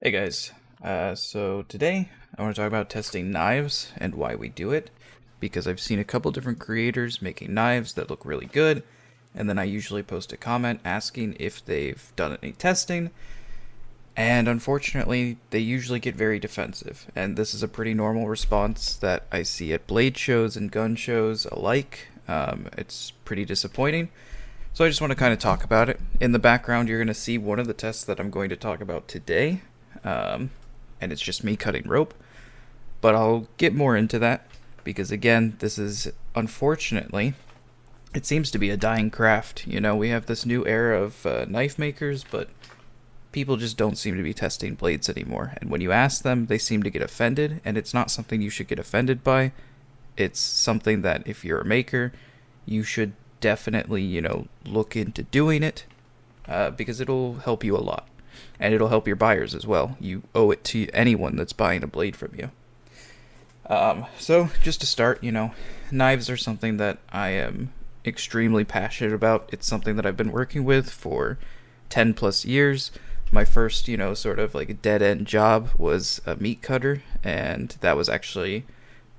Hey guys, so today I want to talk about testing knives and why we do it, because I've seen a couple different creators making knives that look really good, and then I usually post a comment asking if they've done any testing, and unfortunately they usually get very defensive, and this is a pretty normal response that I see at blade shows and gun shows alike. It's pretty disappointing. So I just want to kind of talk about it. In the background, you're going to see one of the tests that I'm going to talk about today, and it's just me cutting rope. But I'll get more into that because, again, this is unfortunately, it seems to be a dying craft. You know, we have this new era of knife makers, but people just don't seem to be testing blades anymore. And when you ask them, they seem to get offended, and it's not something you should get offended by. It's something that if you're a maker, you should definitely, look into doing it because it'll help you a lot. And it'll help your buyers as well. You owe it to anyone that's buying a blade from you. So, just to start, knives are something that I am extremely passionate about. It's something that I've been working with for 10 plus years. My first, sort of like a dead end job was a meat cutter, and that was actually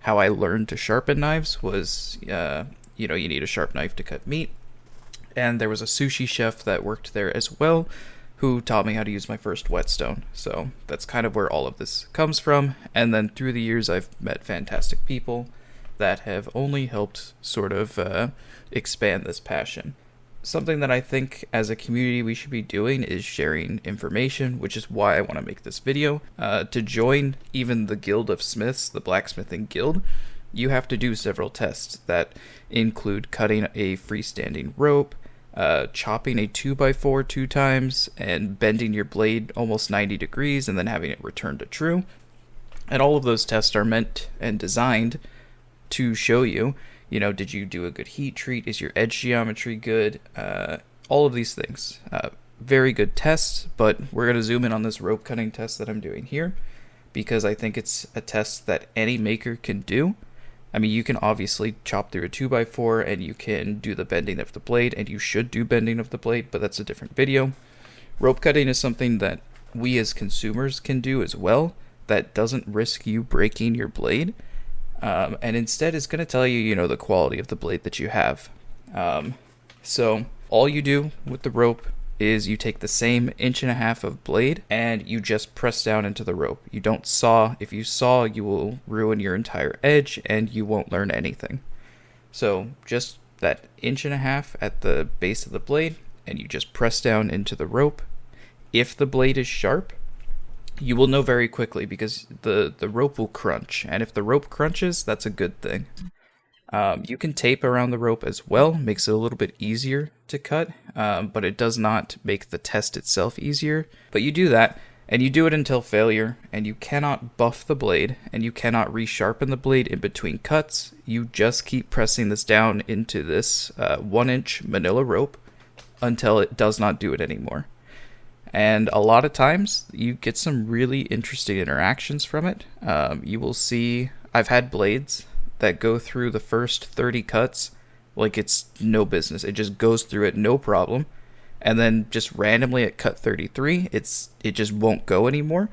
how I learned to sharpen knives was, you need a sharp knife to cut meat. And there was a sushi chef that worked there as well who taught me how to use my first whetstone. So that's kind of where all of this comes from. And then through the years, I've met fantastic people that have only helped sort of expand this passion. Something that I think as a community we should be doing is sharing information, which is why I want to make this video. To join even the Guild of Smiths, the Blacksmithing Guild, you have to do several tests that include cutting a freestanding rope, chopping a 2x4 two times, and bending your blade almost 90 degrees and then having it return to true. And all of those tests are meant and designed to show you, did you do a good heat treat? Is your edge geometry good? All of these things. Very good tests, but we're going to zoom in on this rope cutting test that I'm doing here because I think it's a test that any maker can do. I mean, you can obviously chop through a 2x4 and you can do the bending of the blade, and you should do bending of the blade, but that's a different video. Rope cutting is something that we as consumers can do as well that doesn't risk you breaking your blade, and instead is going to tell you, the quality of the blade that you have. So all you do with the rope is you take the same 1.5 inches of blade and you just press down into the rope. You don't saw. If you saw, you will ruin your entire edge and you won't learn anything. So just that 1.5 inches at the base of the blade, and you just press down into the rope. If the blade is sharp, you will know very quickly because the rope will crunch, and if the rope crunches, that's a good thing. You can tape around the rope as well, makes it a little bit easier to cut, but it does not make the test itself easier. But you do that, and you do it until failure, and you cannot buff the blade, and you cannot resharpen the blade in between cuts. You just keep pressing this down into this 1-inch manila rope until it does not do it anymore. And a lot of times, you get some really interesting interactions from it. You will see, I've had blades that go through the first 30 cuts like it's no business. It just goes through it no problem. And then just randomly at cut 33, it just won't go anymore.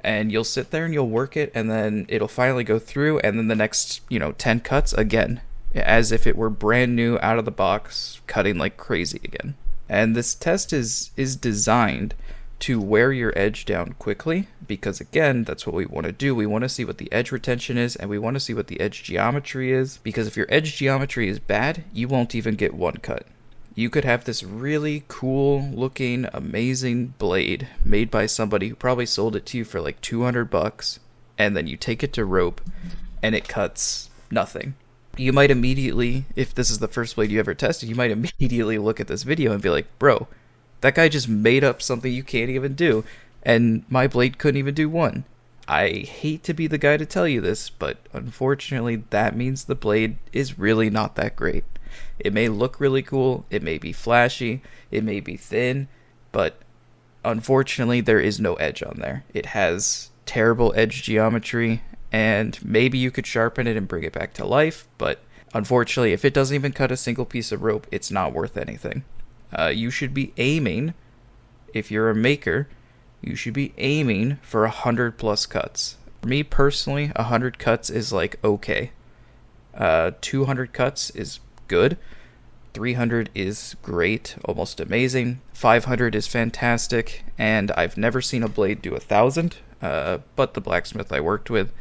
And you'll sit there and you'll work it, and then it'll finally go through, and then the next, 10 cuts again, as if it were brand new out of the box, cutting like crazy again. And this test is designed to wear your edge down quickly, because again, that's what we want to do. We want to see what the edge retention is, and we want to see what the edge geometry is, because if your edge geometry is bad, you won't even get one cut. You could have this really cool looking, amazing blade made by somebody who probably sold it to you for like $200, and then you take it to rope and it cuts nothing. You might immediately, if this is the first blade you ever tested, you might immediately look at this video and be like, bro, that guy just made up something you can't even do, and my blade couldn't even do one. I hate to be the guy to tell you this, but unfortunately that means the blade is really not that great. It may look really cool, it may be flashy, it may be thin, but unfortunately there is no edge on there. It has terrible edge geometry, and maybe you could sharpen it and bring it back to life, but unfortunately if it doesn't even cut a single piece of rope, it's not worth anything. You should be aiming, if you're a maker, you should be aiming for 100 plus cuts. For me personally, 100 cuts is like okay. 200 cuts is good. 300 is great, almost amazing. 500 is fantastic, and I've never seen a blade do 1,000. But the blacksmith I worked with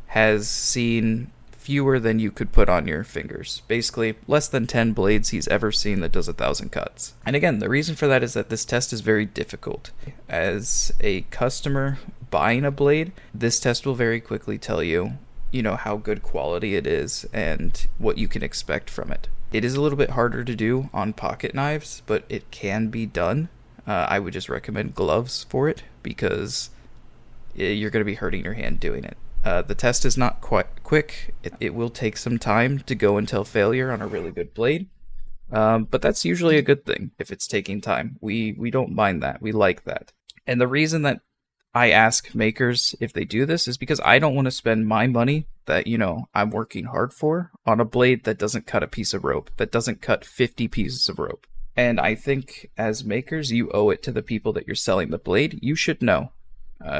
has seen fewer than you could put on your fingers. Basically, less than 10 blades he's ever seen that does 1,000 cuts. And again, the reason for that is that this test is very difficult. As a customer buying a blade, this test will very quickly tell you, how good quality it is and what you can expect from it. It is a little bit harder to do on pocket knives, but it can be done. I would just recommend gloves for it because you're going to be hurting your hand doing it. The test is not quite quick. It will take some time to go until failure on a really good blade. But that's usually a good thing if it's taking time. We don't mind that. We like that. And the reason that I ask makers if they do this is because I don't want to spend my money that, I'm working hard for on a blade that doesn't cut a piece of rope, that doesn't cut 50 pieces of rope. And I think as makers, you owe it to the people that you're selling the blade. You should know.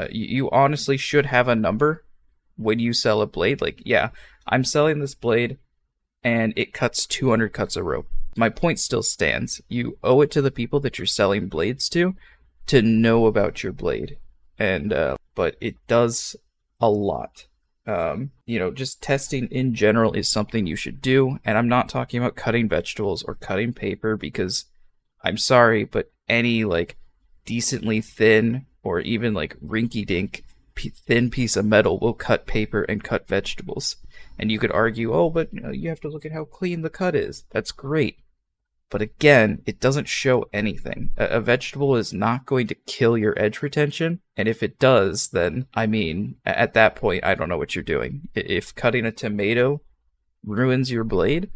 You honestly should have a number when you sell a blade. Like, yeah, I'm selling this blade and it cuts 200 cuts of rope. My point still stands. You owe it to the people that you're selling blades to know about your blade. And but it does a lot. Just testing in general is something you should do. And I'm not talking about cutting vegetables or cutting paper because I'm sorry, but any decently thin or even rinky-dink thin piece of metal will cut paper and cut vegetables. And you could argue, but you have to look at how clean the cut is. That's great. But again, it doesn't show anything. A vegetable is not going to kill your edge retention. And if it does, then, at that point, I don't know what you're doing. If cutting a tomato ruins your blade,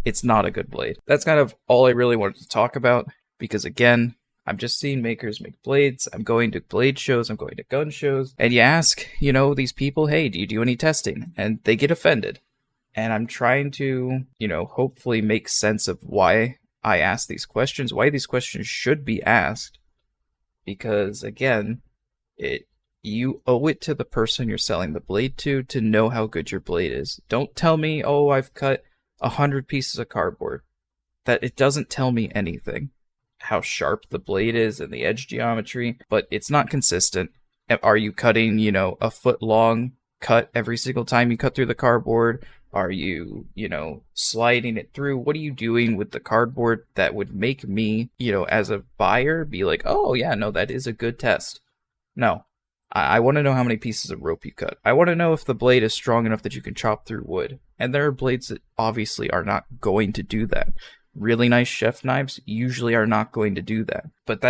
it's not a good blade. That's kind of all I really wanted to talk about. Because again, I'm just seeing makers make blades. I'm going to blade shows. I'm going to gun shows. And you ask, these people, hey, do you do any testing? And they get offended. And I'm trying to, hopefully make sense of why I ask these questions, why these questions should be asked. Because again, you owe it to the person you're selling the blade to know how good your blade is. Don't tell me, I've cut 100 pieces of cardboard. That it doesn't tell me anything. How sharp the blade is and the edge geometry, but it's not consistent. Are you cutting, a foot long cut every single time you cut through the cardboard? Are you, sliding it through? What are you doing with the cardboard that would make me, as a buyer, be like, oh, yeah, no, that is a good test? No. I want to know how many pieces of rope you cut. I want to know if the blade is strong enough that you can chop through wood. And there are blades that obviously are not going to do that. Really nice chef knives usually are not going to do that. But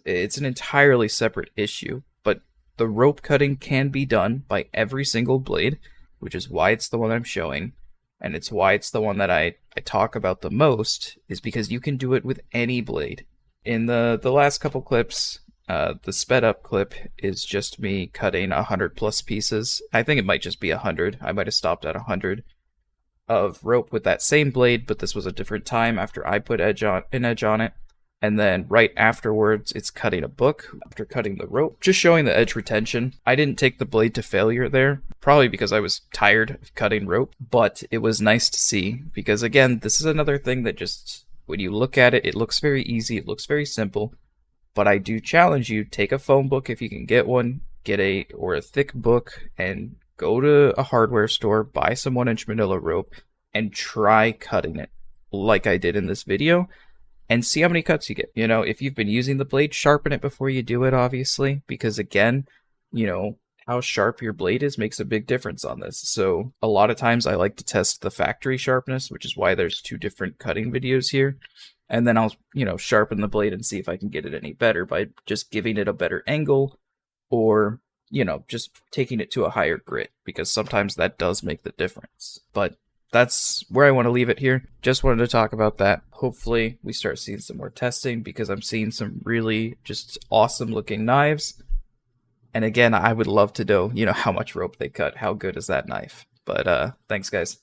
it's an entirely separate issue. But the rope cutting can be done by every single blade, which is why it's the one I'm showing, and it's why it's the one that I talk about the most, is because you can do it with any blade. In the last couple clips, the sped up clip is just me cutting 100 plus pieces. I think it might just be 100. I might have stopped at 100 of rope with that same blade, but this was a different time after I put an edge on it. And then right afterwards, it's cutting a book after cutting the rope, just showing the edge retention. I didn't take the blade to failure there, probably because I was tired of cutting rope, but it was nice to see because, again, this is another thing that just, when you look at it, it looks very easy, it looks very simple, but I do challenge you, take a phone book if you can get one, get a thick book, and go to a hardware store, buy some 1-inch manila rope, and try cutting it like I did in this video. And see how many cuts you get. If you've been using the blade, sharpen it before you do it, obviously. Because again, how sharp your blade is makes a big difference on this. So a lot of times I like to test the factory sharpness, which is why there's 2 different cutting videos here. And then I'll, sharpen the blade and see if I can get it any better by just giving it a better angle or, just taking it to a higher grit. Because sometimes that does make the difference. But that's where I want to leave it here. Just wanted to talk about that. Hopefully we start seeing some more testing because I'm seeing some really just awesome looking knives. And again, I would love to know, how much rope they cut. How good is that knife? But thanks, guys.